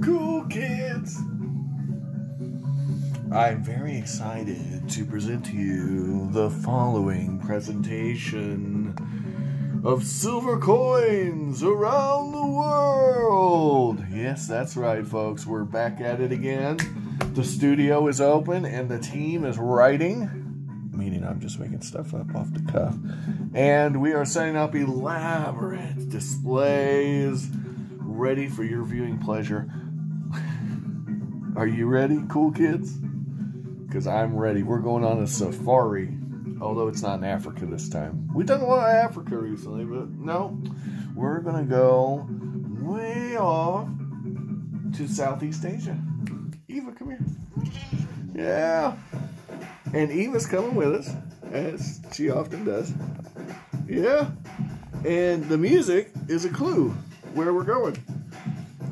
Cool kids! I'm very excited to present to you the following presentation of silver coins around the world. Yes, that's right, folks. We're back at it again. The studio is open and the team is writing, meaning I'm just making stuff up off the cuff. And we are setting up elaborate displays ready for your viewing pleasure. Are you ready, cool kids? Because I'm ready. We're going on a safari. Although it's not in Africa this time. We've done a lot of Africa recently, but no. We're going to go way off to Southeast Asia. Eva, come here. Yeah. And Eva's coming with us, as she often does. Yeah. And the music is a clue where we're going.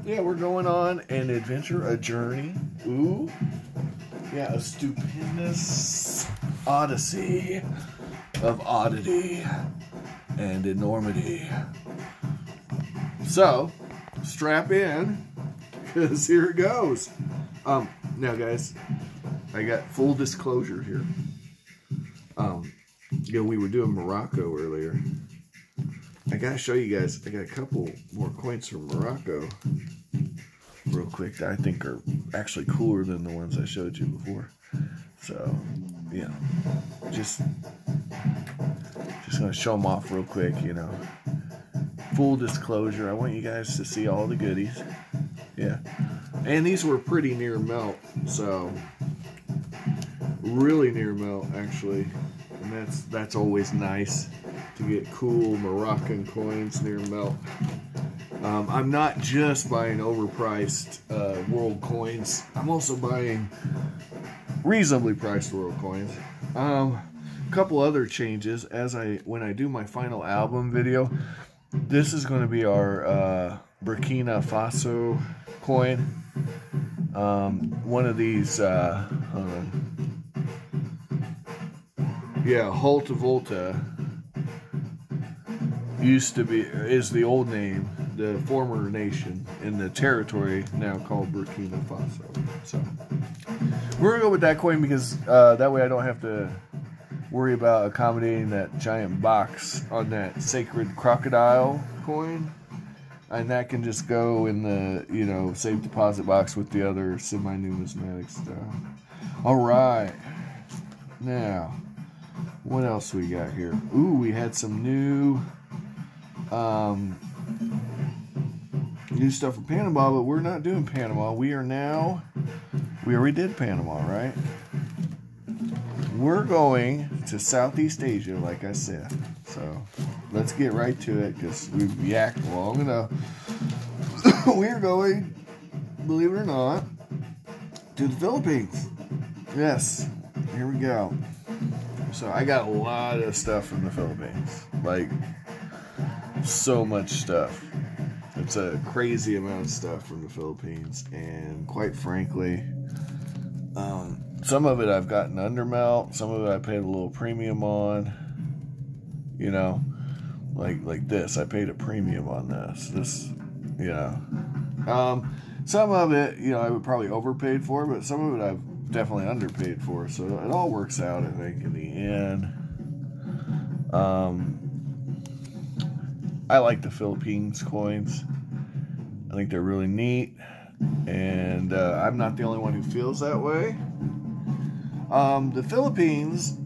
Yeah, we're going on an adventure, a journey. Ooh. Yeah, a stupendous odyssey of oddity and enormity. So, strap in, because here it goes. Now guys, I got full disclosure here. We were doing Morocco earlier. I gotta show you guys, I got a couple more coins from Morocco real quick that I think are actually cooler than the ones I showed you before. So, yeah, just gonna show them off real quick, you know. Full disclosure, I want you guys to see all the goodies. Yeah, and these were pretty near melt, so really near melt actually, and that's always nice to get cool Moroccan coins near melt. I'm not just buying overpriced world coins. I'm also buying reasonably priced world coins. A couple other changes when I do my final album video. This is going to be our Burkina Faso coin. One of these, yeah, Alta Volta is the old name, the former nation in the territory now called Burkina Faso. So we're gonna go with that coin because that way I don't have to worry about accommodating that giant box on that sacred crocodile coin, and that can just go in the, you know, safe deposit box with the other semi-numismatic stuff. All right, now what else we got here? Ooh, we had some new stuff from Panama, but we're not doing Panama. We already did Panama, right? We're going to Southeast Asia, like I said. So let's get right to it because we've yacked long enough. We're going, believe it or not, to the Philippines. Yes, here we go. So I got a lot of stuff from the Philippines. Like, so much stuff. It's a crazy amount of stuff from the Philippines, and quite frankly, some of it I've gotten under melt, some of it I paid a little premium on, you know, like this, I paid a premium on this, you know, some of it, you know, I would probably overpaid for, but some of it I've definitely underpaid for, so it all works out, I think, in the end. I like the Philippines coins. I think they're really neat, and I'm not the only one who feels that way. The Philippines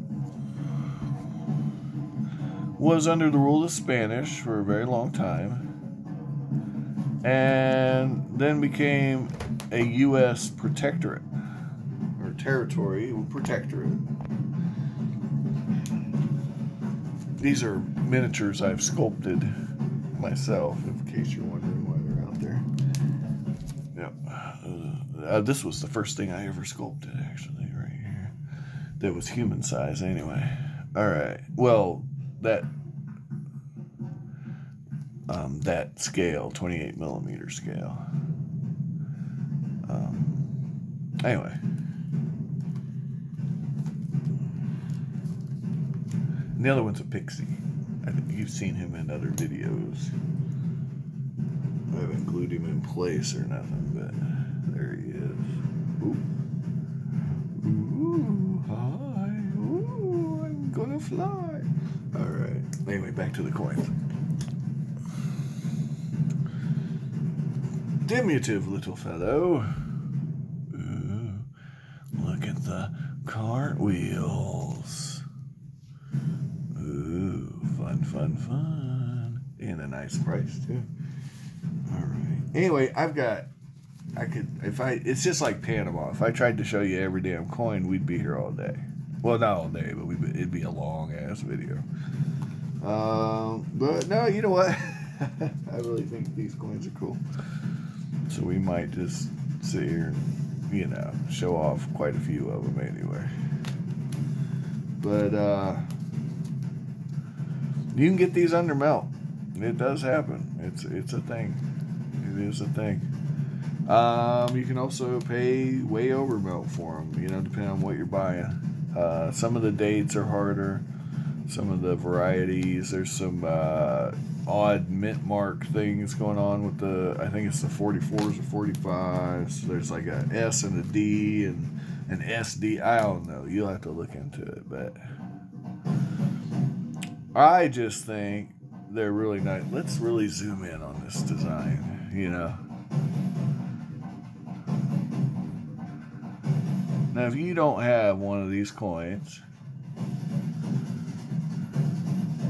was under the rule of Spanish for a very long time, and then became a U.S. protectorate, or territory, protectorate. These are miniatures I've sculpted myself, in case you're wondering why they're out there. Yep. This was the first thing I ever sculpted, actually, right here. That was human size, anyway. All right. Well, that scale, 28 millimeter scale. Anyway. And the other one's a pixie. I think you've seen him in other videos. I haven't glued him in place or nothing, but is. Ooh. Ooh, hi. Ooh, I'm gonna fly. Alright. Anyway, back to the coins. Diminutive little fellow. Ooh, look at the cartwheels. Ooh, fun, fun, fun. And a nice price, too. Alright. Anyway, it's just like Panama. If I tried to show you every damn coin, we'd be here all day. Well, not all day, but it'd be a long-ass video. But no, you know what? I really think these coins are cool. So we might just sit here and, you know, show off quite a few of them anyway. But, you can get these under melt. It does happen. It's a thing. It is a thing. You can also pay way over melt for them, you know, depending on what you're buying. Some of the dates are harder. Some of the varieties, there's some odd mint mark things going on with I think it's the 44s or 45s. So there's like a S and a D and an SD. I don't know. You'll have to look into it, but I just think they're really nice. Let's really zoom in on this design, you know. Now, if you don't have one of these coins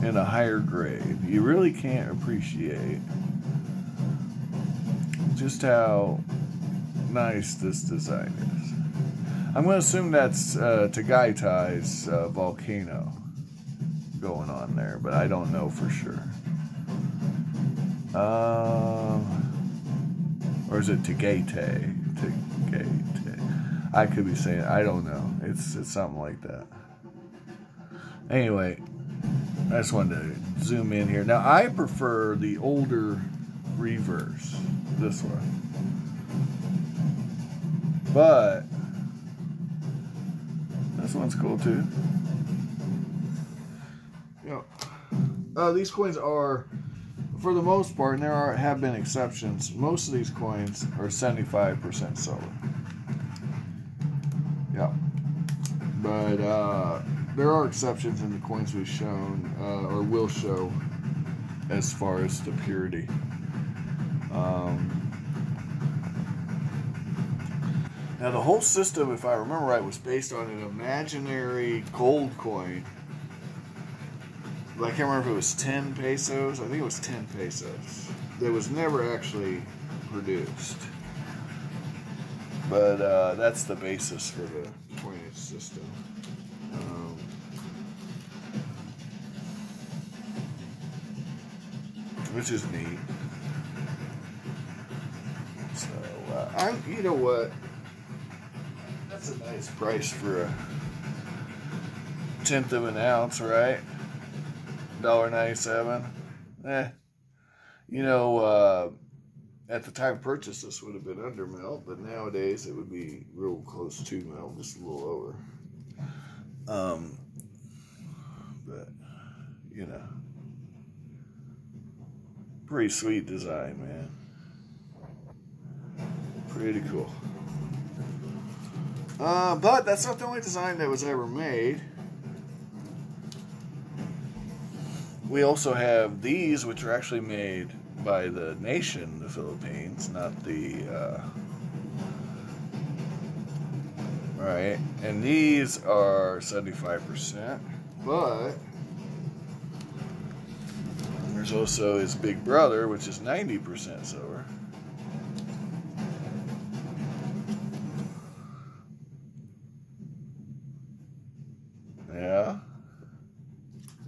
in a higher grade, you really can't appreciate just how nice this design is. I'm going to assume that's Tagaitai's volcano going on there, but I don't know for sure. Or is it Tagaite? I could be saying, I don't know. It's something like that. Anyway, I just wanted to zoom in here. Now, I prefer the older reverse, this one. But this one's cool too. You know, these coins are, for the most part, and there have been exceptions, most of these coins are 75% silver. Yeah. But there are exceptions in the coins we've shown, or will show, as far as the purity. Now the whole system, if I remember right, was based on an imaginary gold coin. I can't remember if it was 10 pesos. I think it was 10 pesos. That was never actually produced. But that's the basis for the coinage system. Which is neat. So, you know what? That's a nice price for a 1/10 of an ounce, right? $1.97. You know, at the time of purchase, this would have been under melt, but nowadays it would be real close to melt, just a little over. But, you know, pretty sweet design, man. Pretty cool. But that's not the only design that was ever made. We also have these, which are actually made by the nation, the Philippines, not the, right, and these are 75%, but there's also his big brother, which is 90% silver. Yeah,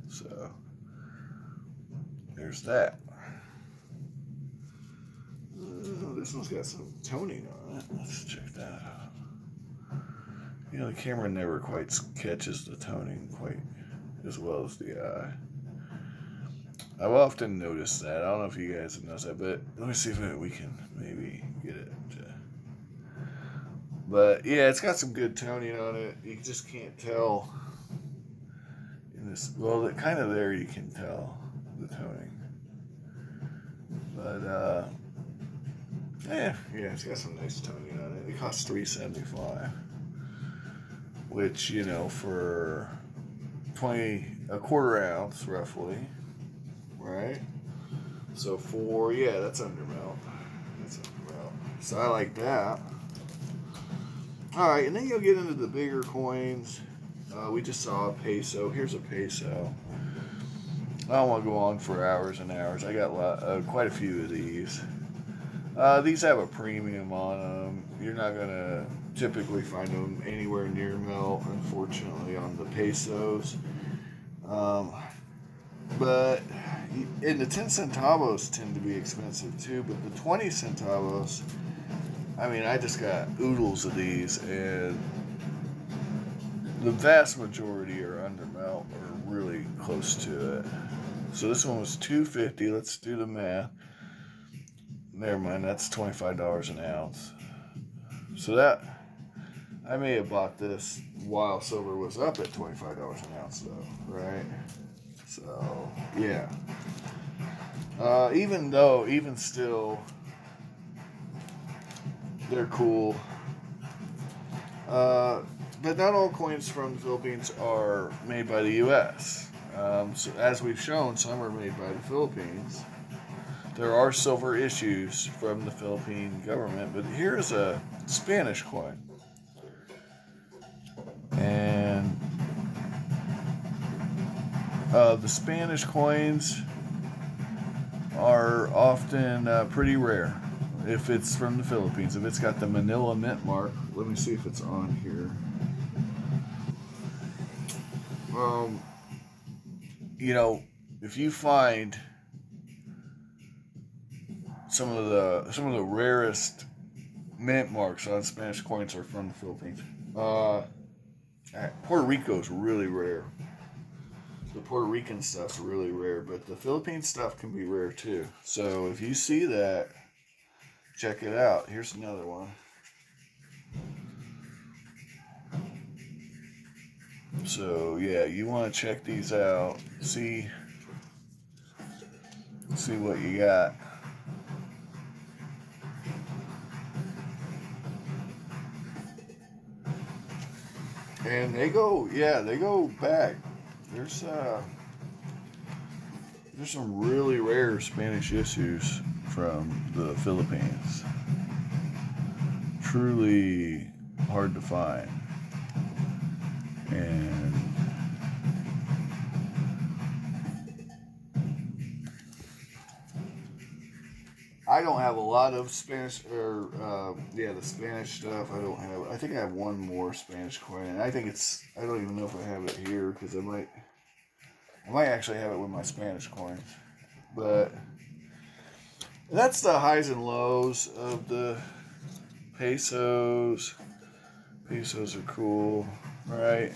so there's that. This one's got some toning on it. Let's check that out. You know, the camera never quite catches the toning quite as well as the eye. I've often noticed that. I don't know if you guys have noticed that, but let me see if we can maybe get it to... But yeah, it's got some good toning on it. You just can't tell in this. Well, kind of there you can tell the toning. But Yeah, it's got some nice toning on it. It costs $3.75, which, you know, for a quarter ounce roughly, right? So that's undermelt. That's undermelt. So I like that. All right, and then you'll get into the bigger coins. We just saw a peso. Here's a peso. I don't want to go on for hours and hours. I got quite a few of these. These have a premium on them. You're not going to typically find them anywhere near melt, unfortunately, on the pesos. But and the 10 centavos tend to be expensive too, but the 20 centavos, I mean, I just got oodles of these, and the vast majority are under melt or really close to it. So this one was $2.50. Let's do the math. Never mind, that's $25 an ounce. So that, I may have bought this while silver was up at $25 an ounce though, right? So, yeah. Even still, they're cool. But not all coins from the Philippines are made by the U.S. So as we've shown, some are made by the Philippines. There are silver issues from the Philippine government, but here's a Spanish coin. And the Spanish coins are often pretty rare if it's from the Philippines. If it's got the Manila Mint mark, let me see if it's on here. You know, if you find some of the rarest mint marks on Spanish coins are from the Philippines. Puerto Rico's really rare. The Puerto Rican stuff's really rare, but the Philippine stuff can be rare too. So if you see that, check it out. Here's another one. So yeah, you want to check these out. See what you got. And they go back. There's some really rare Spanish issues from the Philippines. Truly hard to find. And I don't have a lot of Spanish, the Spanish stuff. I think I have one more Spanish coin, and I don't even know if I have it here, because I might actually have it with my Spanish coins. But that's the highs and lows of the pesos. Pesos are cool, right?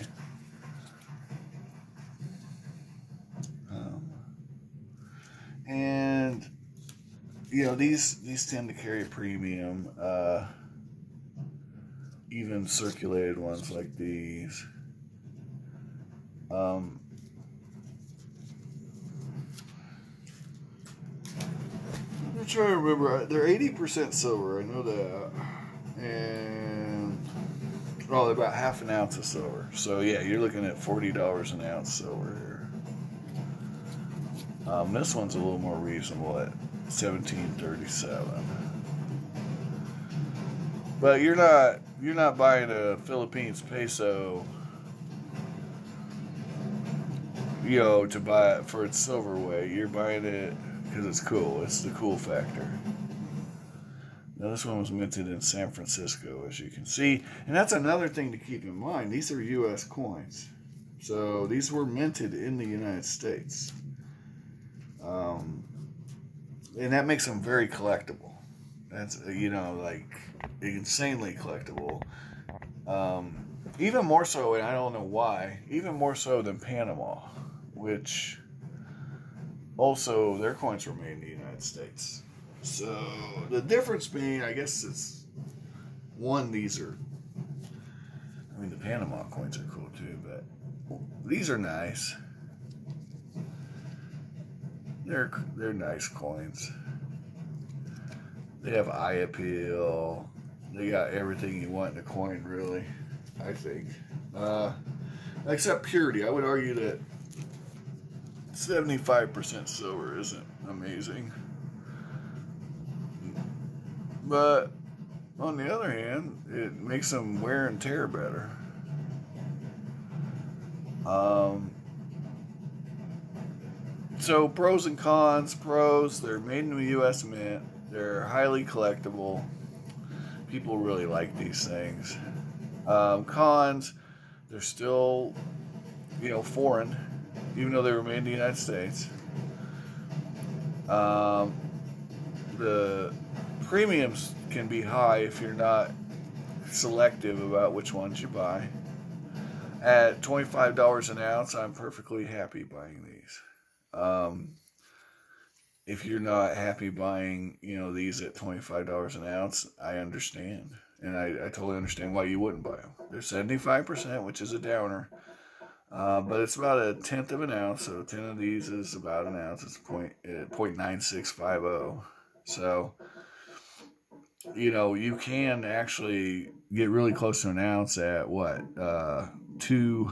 And you know, these tend to carry a premium, even circulated ones like these. I'm trying to remember. They're 80% silver. I know that, and they're about half an ounce of silver. So yeah, you're looking at $40 an ounce silver here. This one's a little more reasonable at $17.37. But you're not buying a Philippines peso, you know, to buy it for its silver weight. You're buying it because it's cool. It's the cool factor. Now this one was minted in San Francisco, as you can see, and that's another thing to keep in mind. These are U.S. coins, so these were minted in the United States. And that makes them very collectible. That's, you know, like insanely collectible. Even more so, and I don't know why, even more so than Panama, which also their coins were made in the United States. So the difference being, I guess, it's one, the Panama coins are cool too, but these are nice. They're nice coins. They have eye appeal. They got everything you want in a coin, really, I think. Except purity. I would argue that 75% silver isn't amazing. But on the other hand, it makes them wear and tear better. So pros and cons. Pros, they're made in the U.S. Mint. They're highly collectible. People really like these things. Cons, they're still, foreign, even though they were made in the United States. The premiums can be high if you're not selective about which ones you buy. At $25 an ounce, I'm perfectly happy buying these. If you're not happy buying, these at $25 an ounce, I understand. And I totally understand why you wouldn't buy them. They're 75%, which is a downer. But it's about a tenth of an ounce. So 10 of these is about an ounce. It's 0.9650. So, you can actually get really close to an ounce at what? Two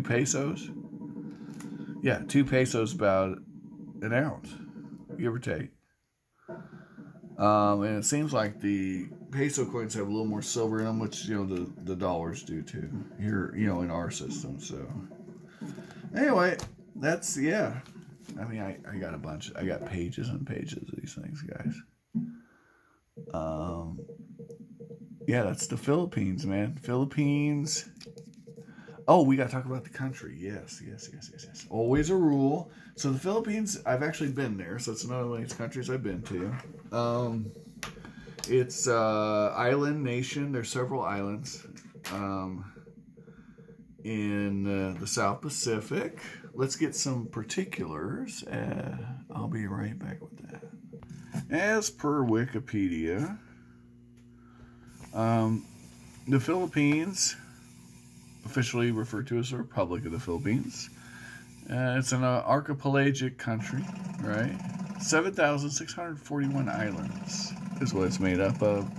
pesos. Yeah, 2 pesos about an ounce, give or take. And it seems like the peso coins have a little more silver in them, which the dollars do too. Here, in our system. So anyway, that's I mean, I got a bunch. I got pages and pages of these things, guys. That's the Philippines, man. Philippines. Oh, we got to talk about the country. Yes. Always a rule. So the Philippines, I've actually been there. So it's another one of these countries I've been to. It's island nation. There's several islands in the South Pacific. Let's get some particulars. I'll be right back with that. As per Wikipedia, the Philippines, officially referred to as the Republic of the Philippines. It's an archipelagic country, right? 7,641 islands is what it's made up of.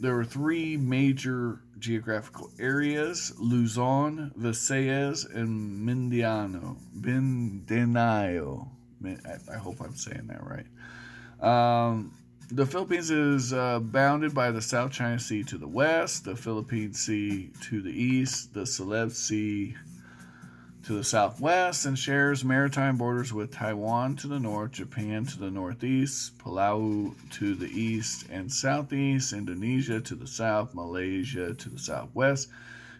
There were 3 major geographical areas: Luzon, Visayas, and Mindanao. I hope I'm saying that right. The Philippines is bounded by the South China Sea to the west, the Philippine Sea to the east, the Celebes Sea to the southwest, and shares maritime borders with Taiwan to the north, Japan to the northeast, Palau to the east and southeast, Indonesia to the south, Malaysia to the southwest,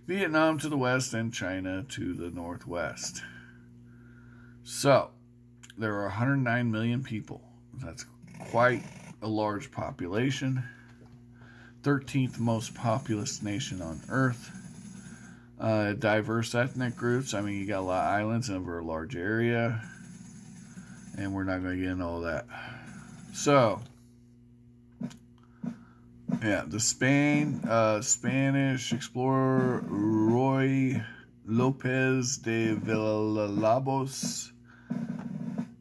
Vietnam to the west, and China to the northwest. So, there are 109 million people. That's quite a large population. 13th most populous nation on earth. Diverse ethnic groups. I mean, you got a lot of islands over a large area, and we're not going to get into all that. So, the Spanish explorer Ruy Lopez de Villalobos,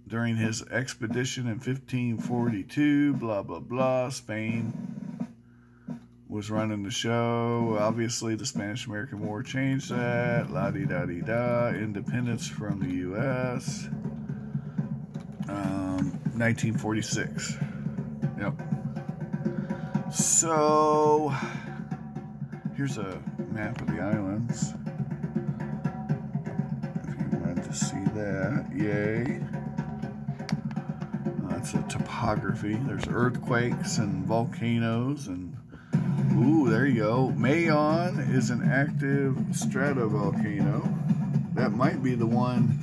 during his expedition in 1542, blah, blah, blah, Spain was running the show. Obviously, the Spanish-American War changed that. La-di-da-di-da. Independence from the U.S. 1946. Yep. So, here's a map of the islands. If you wanted to see that, yay. That's a topography. There's earthquakes and volcanoes and ooh, there you go. Mayon is an active stratovolcano. That might be the one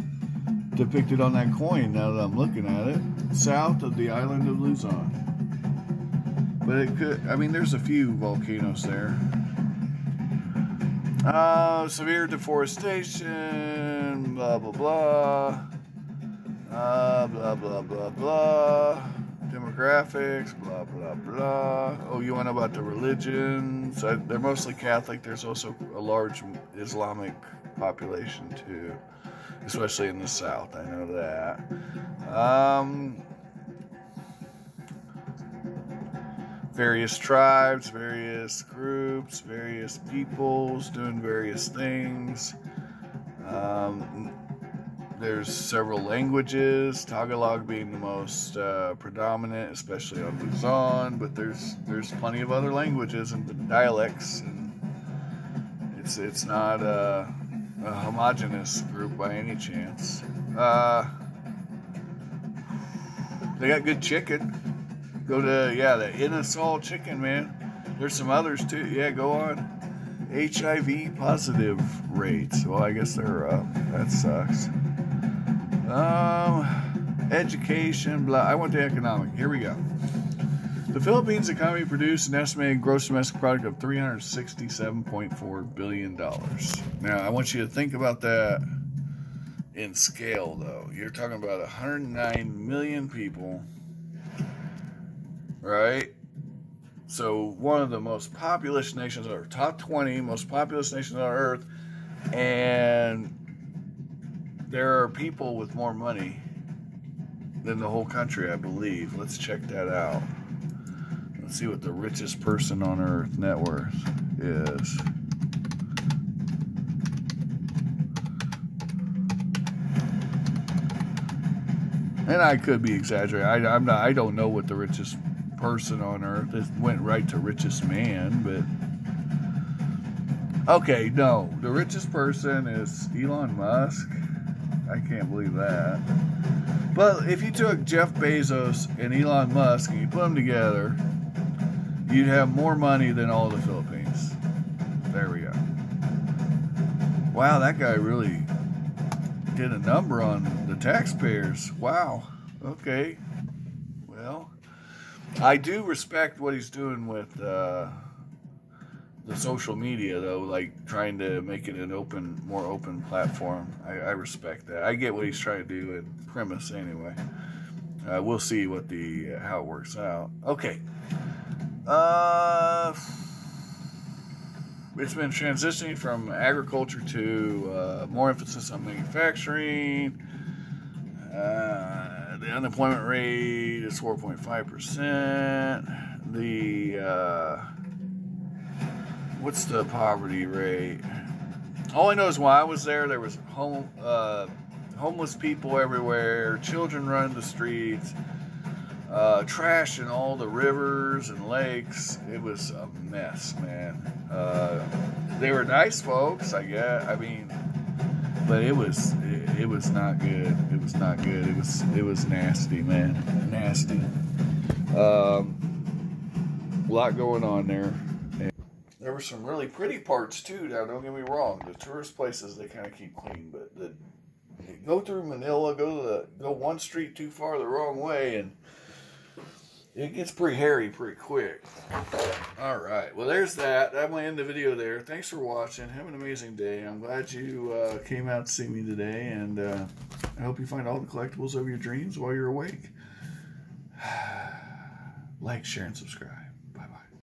depicted on that coin now that I'm looking at it. South of the island of Luzon. But it could, there's a few volcanoes there. Severe deforestation, blah, blah, blah. Blah, blah, blah, blah. Demographics, blah, blah, blah. Oh, you want to know about the religions? They're mostly Catholic. There's also a large Islamic population, too. especially in the South. I know that. Various tribes, various groups, various peoples doing various things. There's several languages, Tagalog being the most predominant, especially on Luzon, but there's plenty of other languages and dialects, and it's not a homogenous group by any chance. They got good chicken. Go to, the Inasal chicken, man. There's some others too. Yeah, go on. HIV positive rates. Well, I guess they're up. That sucks. Education, blah. I went to economic. Here we go. The Philippines economy produced an estimated gross domestic product of $367.4 billion. Now, I want you to think about that in scale, though. You're talking about 109 million people, right? So, one of the most populous nations on Earth, top 20 most populous nations on Earth, and there are people with more money than the whole country, I believe. Let's check that out. Let's see what the richest person on Earth net worth is. And I could be exaggerating. I don't know what the richest person on Earth is. It went right to richest man, but okay, no. The richest person is Elon Musk. I can't believe that. But if you took Jeff Bezos and Elon Musk and you put them together, you'd have more money than all the Philippines. There we go. Wow, that guy really did a number on the taxpayers. Wow. Okay. Well, I do respect what he's doing with the social media, though, like trying to make it an more open platform. I respect that. I get what he's trying to do in premise anyway. We'll see how it works out. Okay. It's been transitioning from agriculture to more emphasis on manufacturing. The unemployment rate is 4.5%. What's the poverty rate? All I know is while I was there was homeless people everywhere, children running the streets, trash in all the rivers and lakes. It was a mess, man. They were nice folks, I guess. I mean, but it was not good. It was not good. It was nasty, man. Nasty. A lot going on there. There were some really pretty parts too. Now, don't get me wrong. The tourist places, they kind of keep clean, but go through Manila, go one street too far the wrong way, and it gets pretty hairy pretty quick. All right. Well, there's that. I'm going to end the video there. Thanks for watching. Have an amazing day. I'm glad you came out to see me today, and I hope you find all the collectibles of your dreams while you're awake. Like, share, and subscribe.